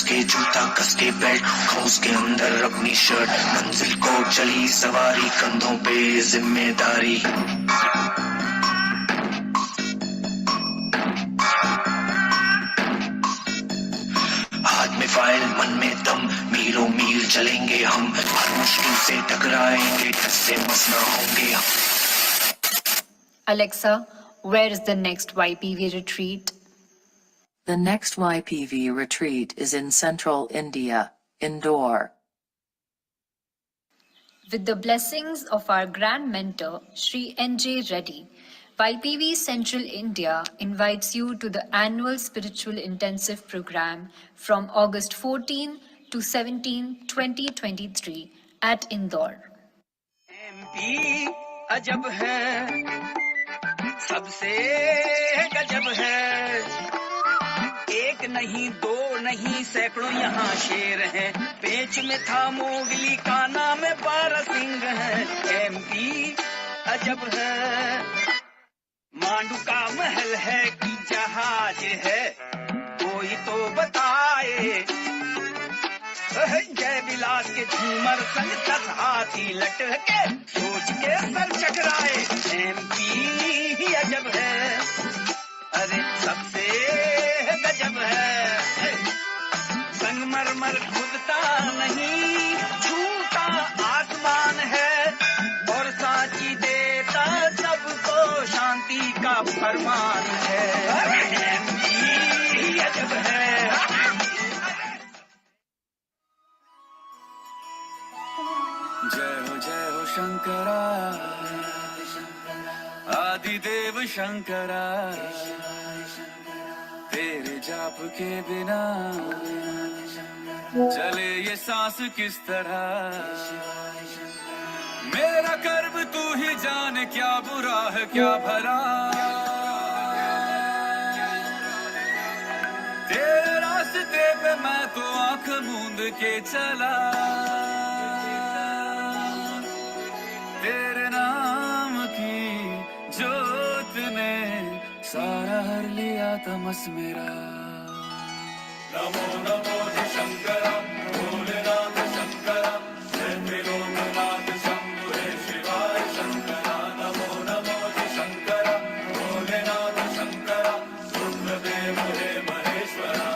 के जूता कस के बेल्ट खोस के अंदर अपनी शर्ट मंजिल को चली सवारी कंधों पे जिम्मेदारी हाथ में फाइल मन में दम मीलों मील चलेंगे हम हर मुश्किल से टकराएंगे टस से मस ना होंगे हम Alexa, where is the next YPV retreat? The next YPV retreat is in central India, Indore. With the blessings of our grand mentor, ShriNJReddy, YPV Central India invites you to the annual Spiritual Intensive Program from August 14 to 17, 2023 at Indore. MP अजब है सबसे गजब है एक नहीं दो नहीं सैकड़ों यहाँ शेर हैं पेच में था मोगली का नाम 12 सिंह है MP अजब है मांडू का महल है कि जहाज है कोई तो बताए जय विलास के झूमर संग 10 हाथी लटके सोच के सर चकराए MP अजब है अरे सबसे गजब है संगमरमर खुदता नहीं छूता आसमान है और साची देता सबको शांति का फरमान है MP अजब है जय हो शंकरा आदिदेव शंकरा तेरे जाप के बिना चले ये सांस किस तरह मेरा कर्म तू ही जाने क्या बुरा है क्या भला तेरे रास्ते पे मैं तो आंख मूंद के चला तेरे नाम की जोत ने सारा हर लिया तमस मेरा नमो नमो शंकरा भोलेनाथ शंकरा त्रिलोकनाथ शंभु हे शिवाय शंकरा नमो नमो शंकरा भोलेनाथ शंकरा रुद्रदेव हे Maheshwara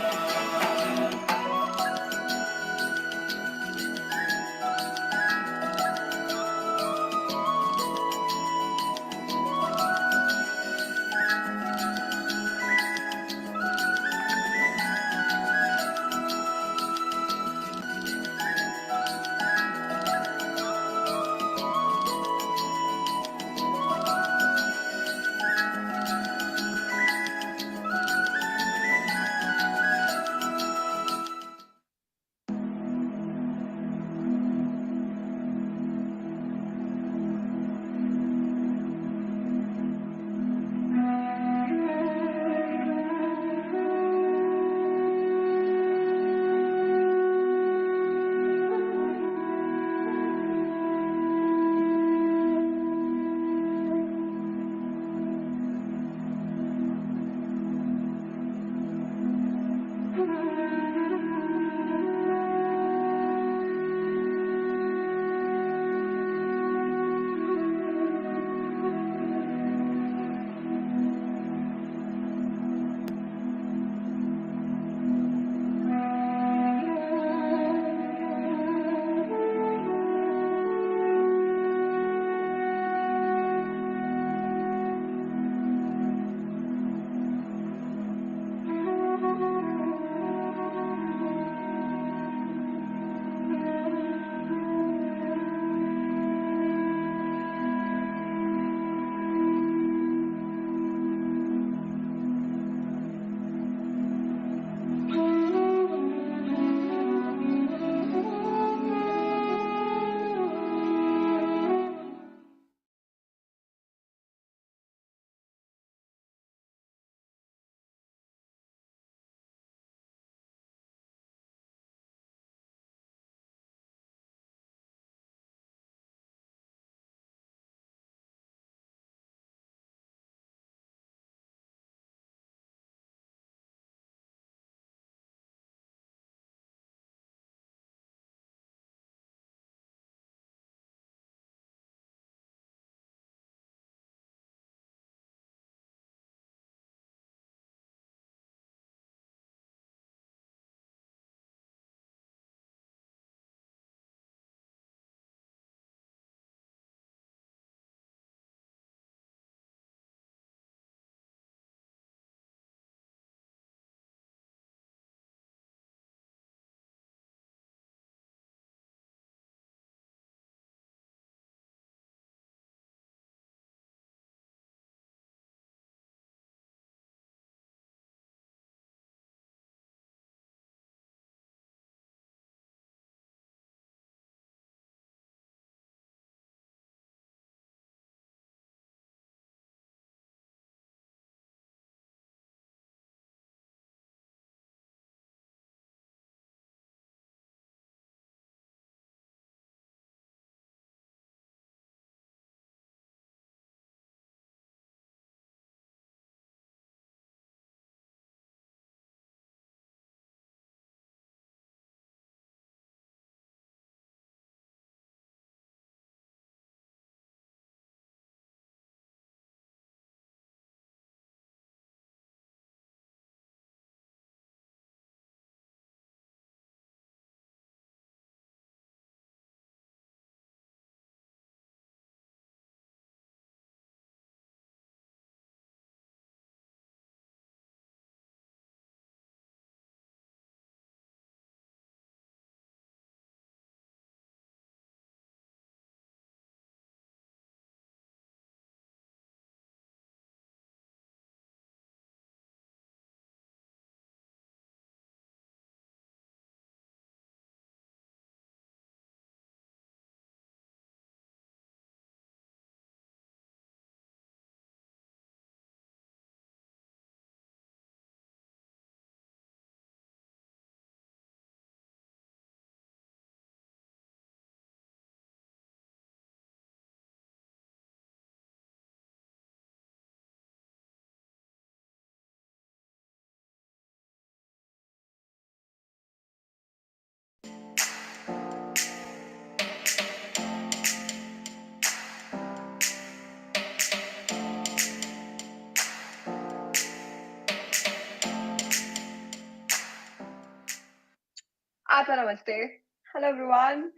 Tata Namaste. Hello everyone.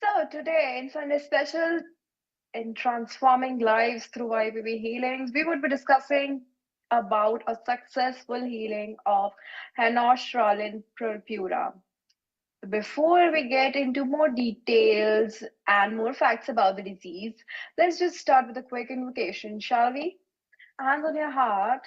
So today in Sunday special in transforming lives through YPV healings, we would be discussing about a successful healing of Henosh Purpura. Before we get into more details and more facts about the disease, let's just start with a quick invocation, shall we? Hands on your heart,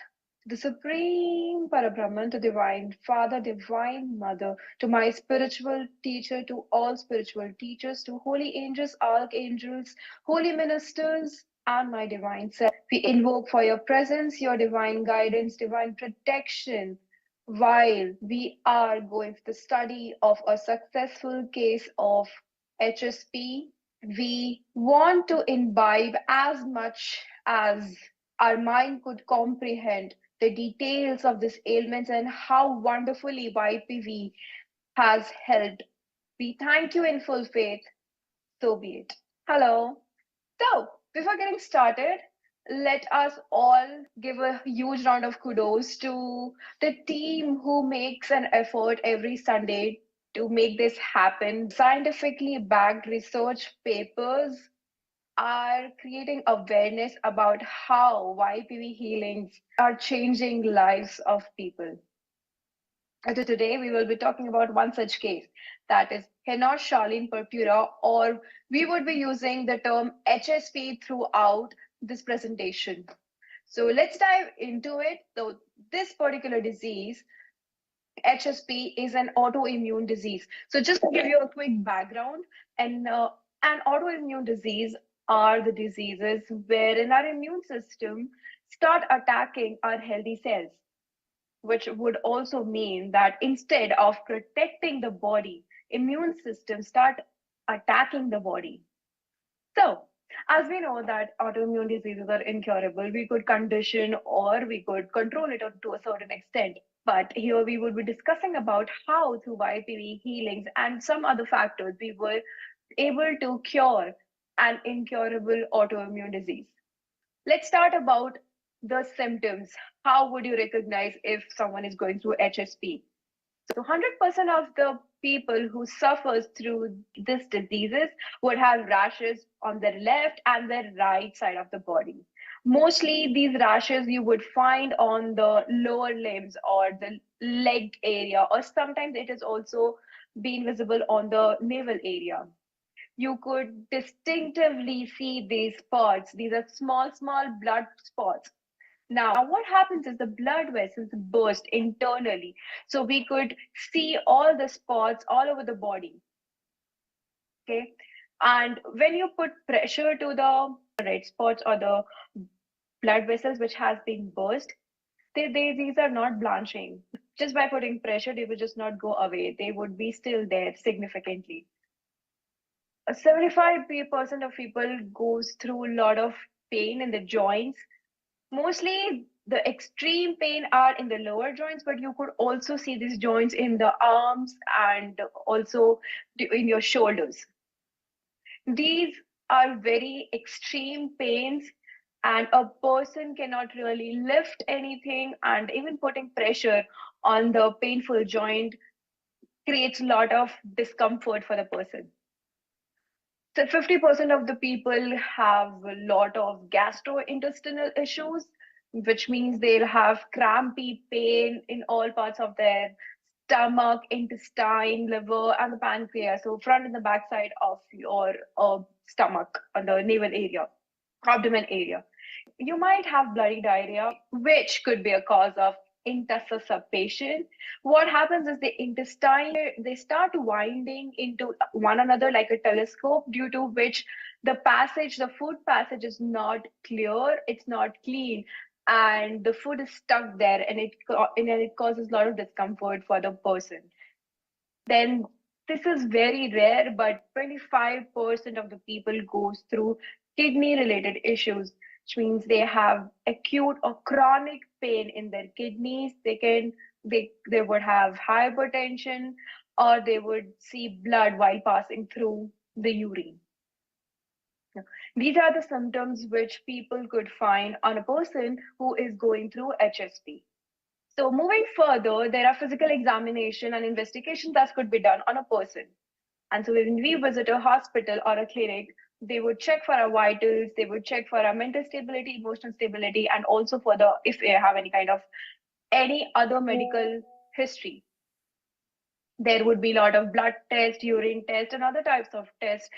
to the Supreme Parabrahman, to Divine Father, Divine Mother, to my spiritual teacher, to all spiritual teachers, to holy angels, archangels, holy ministers, and my divine self. We invoke for your presence, your divine guidance, divine protection, while we are going for the study of a successful case of HSP. We want to imbibe as much as our mind could comprehend the details of this ailment and how wonderfully YPV has helped. We thank you in full faith. So be it. Hello. So, before getting started, let us all give a huge round of kudos to the team who makes an effort every Sunday to make this happen. Scientifically backed research papers are creating awareness about how YPV healings are changing lives of people. Today, we will be talking about one such case, that is Henosh Purpura, or we would be using the term HSP throughout this presentation. So let's dive into it. So this particular disease, HSP, is an autoimmune disease. So just to give you a quick background, an autoimmune disease are the diseases wherein our immune system start attacking our healthy cells, which would also mean that instead of protecting the body, immune system start attacking the body. So, as we know that autoimmune diseases are incurable, we could condition or we could control it to a certain extent. But here we would be discussing about how through YPV healings and some other factors we were able to cure an incurable autoimmune disease. Let's start about the symptoms. How would you recognize if someone is going through HSP? So 100% of the people who suffers through this diseases would have rashes on their left and their right side of the body. Mostly these rashes you would find on the lower limbs or the leg area, or sometimes it is also being visible on the navel area. You could distinctively see these spots. These are small blood spots. Now, what happens is the blood vessels burst internally. So we could see all the spots all over the body. Okay. And when you put pressure to the red spots or the blood vessels which has been burst, these are not blanching. Just by putting pressure, they would just not go away. They would be still there significantly. 75% of people goes through a lot of pain in the joints. Mostly the extreme pain are in the lower joints, but you could also see these joints in the arms and also in your shoulders. These are very extreme pains, and a person cannot really lift anything, and even putting pressure on the painful joint creates a lot of discomfort for the person. So 50% of the people have a lot of gastrointestinal issues, which means they'll have crampy pain in all parts of their stomach, intestine, liver, and the pancreas. So front and the back side of your stomach, on the navel area, abdomen area. You might have bloody diarrhea, which could be a cause of intussusception. What happens is the intestine, they start winding into one another like a telescope, due to which the food passage is not clear, it's not clean, and the food is stuck there, and it causes a lot of discomfort for the person. Then this is very rare, but 25% of the people goes through kidney related issues, which means they have acute or chronic pain in their kidneys. They would have hypertension, or they would see blood while passing through the urine. These are the symptoms which people could find on a person who is going through HSP. So moving further, there are physical examination and investigation that could be done on a person. And so when we visit a hospital or a clinic, they would check for our vitals, they would check for our mental stability, emotional stability, and also for the if they have any kind of any other medical history. There would be a lot of blood test, urine test, and other types of tests.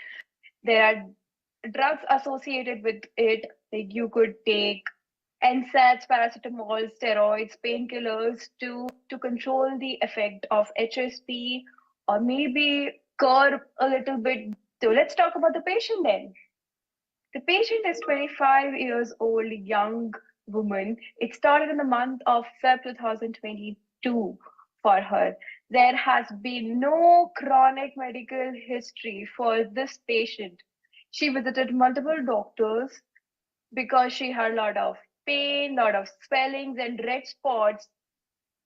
There are drugs associated with it. Like you could take NSAIDs, paracetamol, steroids, painkillers to control the effect of HSP or maybe curb a little bit. So let's talk about the patient then. The patient is 25 years old, young woman. It started in the month of Feb 2022 for her. There has been no chronic medical history for this patient. She visited multiple doctors because she had a lot of pain, lot of swellings and red spots.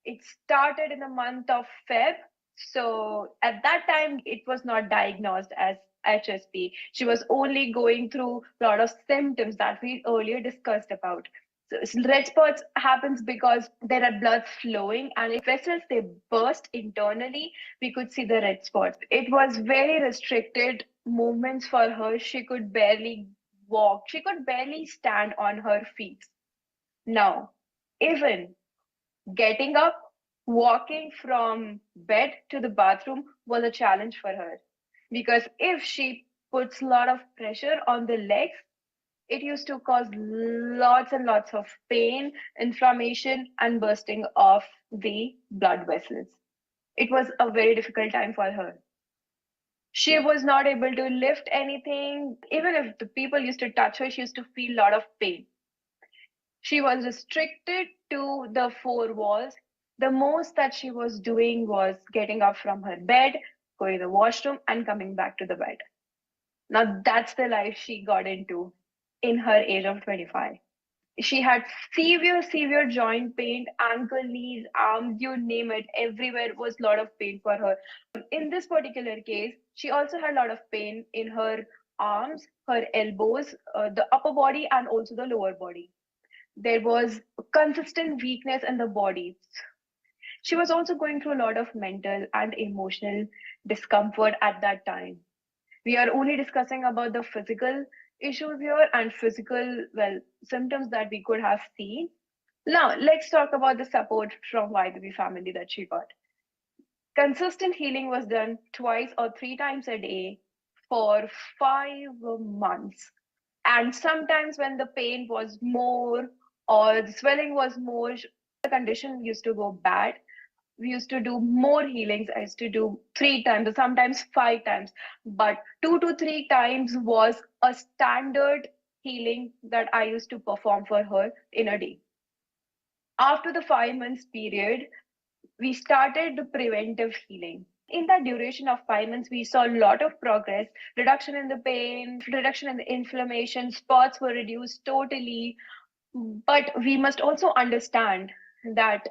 It started in the month of Feb. So at that time, it was not diagnosed as HSP. She was only going through a lot of symptoms that we earlier discussed about. So red spots happens because there are blood flowing, and if vessels they burst internally, we could see the red spots. It was very restricted movements for her. She could barely walk. She could barely stand on her feet. Now, even getting up, walking from bed to the bathroom was a challenge for her because if she puts a lot of pressure on the legs, it used to cause lots and lots of pain, inflammation, and bursting of the blood vessels. It was a very difficult time for her. She was not able to lift anything. Even if the people used to touch her, she used to feel a lot of pain. She was restricted to the four walls. The most that she was doing was getting up from her bed, going to the washroom, and coming back to the bed. Now, that's the life she got into in her age of 25. She had severe joint pain, ankle, knees, arms, you name it, everywhere was a lot of pain for her. In this particular case, she also had a lot of pain in her arms, her elbows, the upper body, and also the lower body. There was consistent weakness in the body. She was also going through a lot of mental and emotional discomfort at that time. We are only discussing about the physical issues here and physical, well, symptoms that we could have seen. Now, let's talk about the support from YPV family that she got. Consistent healing was done twice or three times a day for 5 months. And sometimes when the pain was more or the swelling was more, the condition used to go bad. We used to do more healings. I used to do 3 times, or sometimes 5 times, but 2 to 3 times was a standard healing that I used to perform for her in a day. After the 5 months period, we started the preventive healing. In that duration of 5 months, we saw a lot of progress, reduction in the pain, reduction in the inflammation, spots were reduced totally. But we must also understand that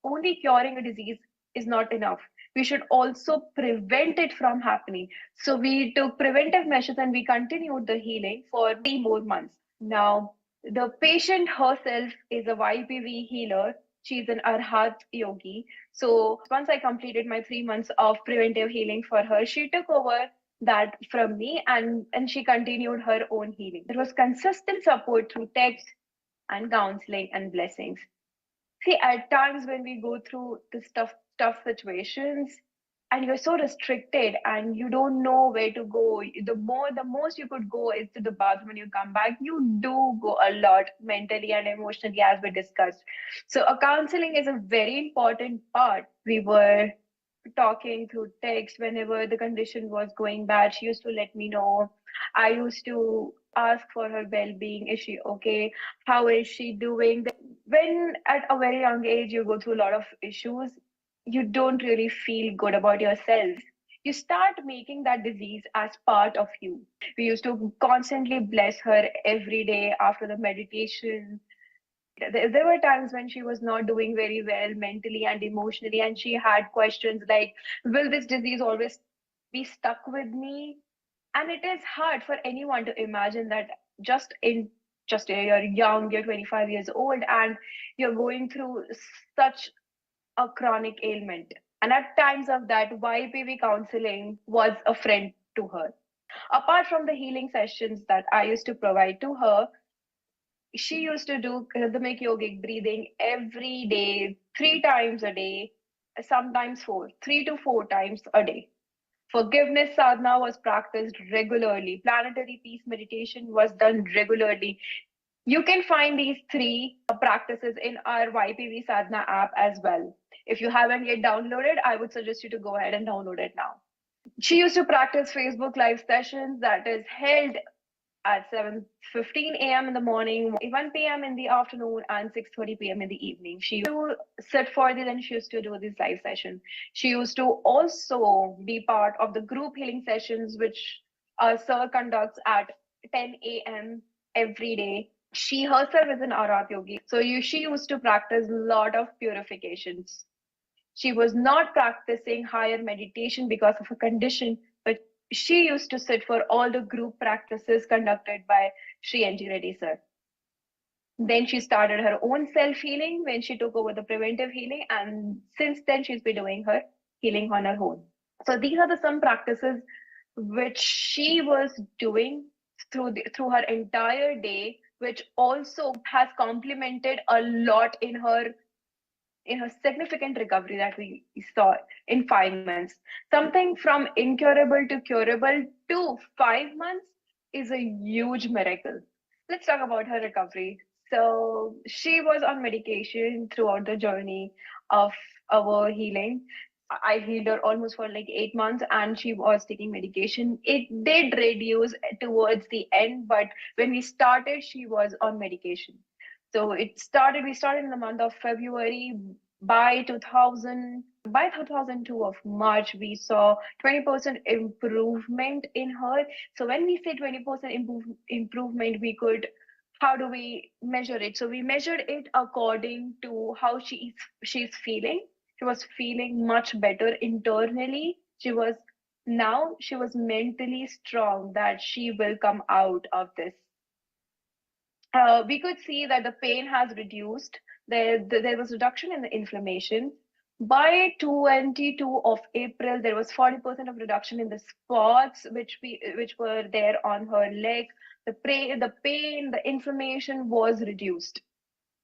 only curing a disease is not enough. We should also prevent it from happening. So we took preventive measures and we continued the healing for 3 more months. Now, the patient herself is a YPV healer. She's an Arhat yogi. So once I completed my 3 months of preventive healing for her, she took over that from me and she continued her own healing. There was consistent support through text and counseling and blessings. See, at times when we go through this tough situations and you're so restricted and you don't know where to go, the most you could go is to the bathroom when you come back. You do go a lot mentally and emotionally, as we discussed. So a counseling is a very important part. We were talking through text whenever the condition was going bad. She used to let me know. I used to ask for her well-being. Is she okay? How is she doing? When at a very young age you go through a lot of issues, you don't really feel good about yourself. You start making that disease as part of you. We used to constantly bless her every day after the meditation. There were times when she was not doing very well mentally and emotionally, and she had questions like, will this disease always be stuck with me? And it is hard for anyone to imagine that you're young, you're 25 years old, and you're going through such a chronic ailment. And at times of that, YPV counseling was a friend to her. Apart from the healing sessions that I used to provide to her, she used to do rhythmic yogic breathing every day, 3 times a day, sometimes four, 3 to 4 times a day. Forgiveness sadhana was practiced regularly. Planetary peace meditation was done regularly. You can find these three practices in our YPV Sadhana app as well. If you haven't yet downloaded, I would suggest you to go ahead and download it now. She used to practice Facebook live sessions that is held at 7:15 a.m. in the morning, 1 p.m. in the afternoon, and 6:30 p.m. in the evening. She used to sit for this and she used to do this live session. She used to also be part of the group healing sessions, which Sir conducts at 10 a.m. every day. She herself is an Arat yogi, so she used to practice a lot of purifications. She was not practicing higher meditation because of a condition, but she used to sit for all the group practices conducted by ShriNJReddy sir. Then she started her own self healing when she took over the preventive healing, and since then she's been doing her healing on her own. So these are the some practices which she was doing through her entire day, which also has complemented a lot in her significant recovery that we saw in 5 months. Something from incurable to curable to 5 months is a huge miracle. Let's talk about her recovery. So she was on medication throughout the journey of our healing. I healed her almost for like 8 months and she was taking medication. It did reduce towards the end, but when we started, she was on medication. So we started in the month of February. By 2002 of March, we saw 20% improvement in her. So when we say 20% improvement, how do we measure it? So we measured it according to how she's feeling. She was feeling much better internally. She was mentally strong that she will come out of this. We could see that the pain has reduced. There was reduction in the inflammation. By 22 of April, there was 40% of reduction in the spots which were there on her leg. The pain, the inflammation was reduced.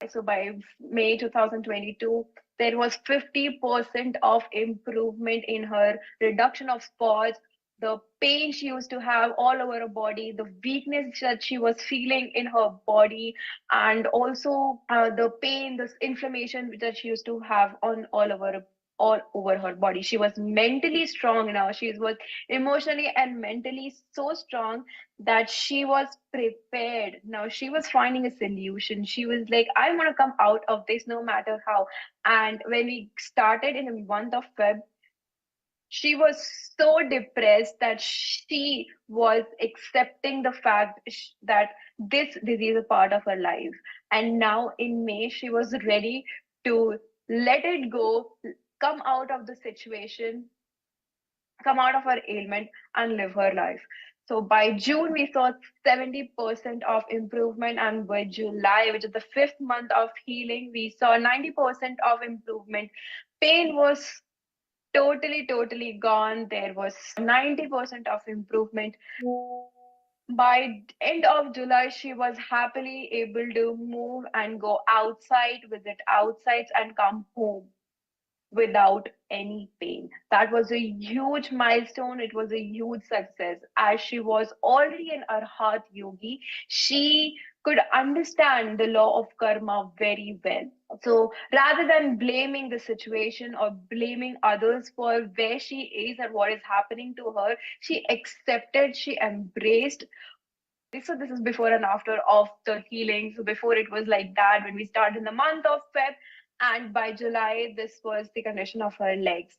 So by May 2022, there was 50% of improvement in her reduction of spots, the pain she used to have all over her body, the weakness that she was feeling in her body, and also the pain, this inflammation that she used to have on all over her body. She was mentally strong now. She was emotionally and mentally so strong that she was prepared. Now she was finding a solution. She was like, I want to come out of this no matter how. And when we started in the month of Feb, she was so depressed that she was accepting the fact that this disease is a part of her life. And now in May, she was ready to let it go, come out of the situation, come out of her ailment, and live her life. So by June, we saw 70% of improvement, and by July, which is the 5th month of healing, we saw 90% of improvement. Pain was totally gone. There was 90% of improvement. By end of July, she was happily able to move and go outside, visit outsides, and come home without any pain. That was a huge milestone. It was a huge success. As she was already an Arhat yogi, she could understand the law of karma very well. So rather than blaming the situation or blaming others for where she is or what is happening to her, she accepted, she embraced. So this is before and after of the healing. So before it was like that when we started in the month of Feb, and by July this was the condition of her legs.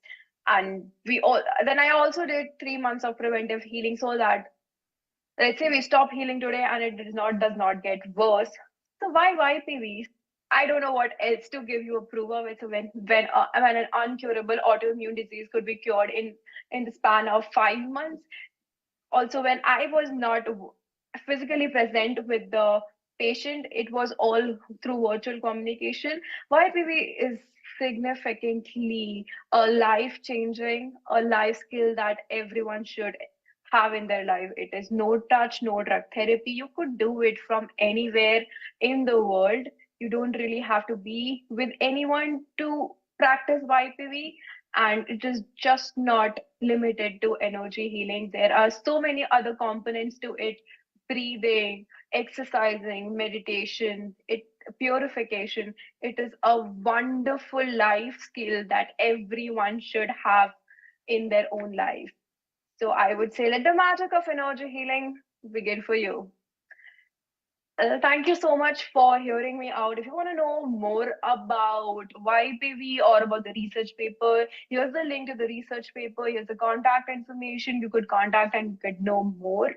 And then I also did 3 months of preventive healing so that let's say we stop healing today and it does not get worse. So why YPV? I don't know what else to give you a proof of it. So when an uncurable autoimmune disease could be cured in the span of 5 months. Also, when I was not physically present with the patient, it was all through virtual communication. YPV is significantly a life changing, a life skill that everyone should have in their life. It is no touch, no drug therapy. You could do it from anywhere in the world. You don't really have to be with anyone to practice YPV, and it is just not limited to energy healing. There are so many other components to it: breathing, exercising, meditation, it purification. It is a wonderful life skill that everyone should have in their own life. So I would say let the magic of energy healing begin for you. Thank you so much for hearing me out. If you want to know more about YPV or about the research paper, here's the link to the research paper. Here's the contact information. You could contact and you could know more.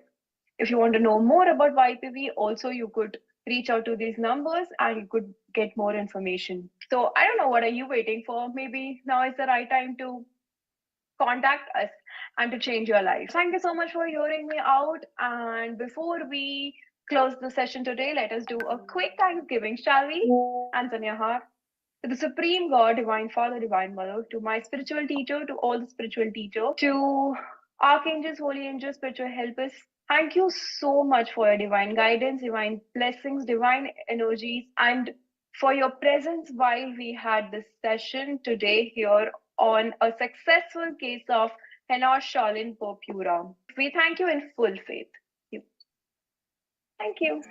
If you want to know more about YPV, also you could reach out to these numbers and you could get more information. So I don't know, what are you waiting for? Maybe now is the right time to contact us and to change your life. Thank you so much for hearing me out. And before we close the session today, let us do a quick Thanksgiving, shall we? Hands on your heart. To the Supreme God, Divine Father, Divine Mother, to my spiritual teacher, to all the spiritual teachers, to archangels, holy angels, spiritual helpers, thank you so much for your divine guidance, divine blessings, divine energies, and for your presence while we had this session today here on a successful case of Henna Shalin Purpura. We thank you in full faith. Thank you.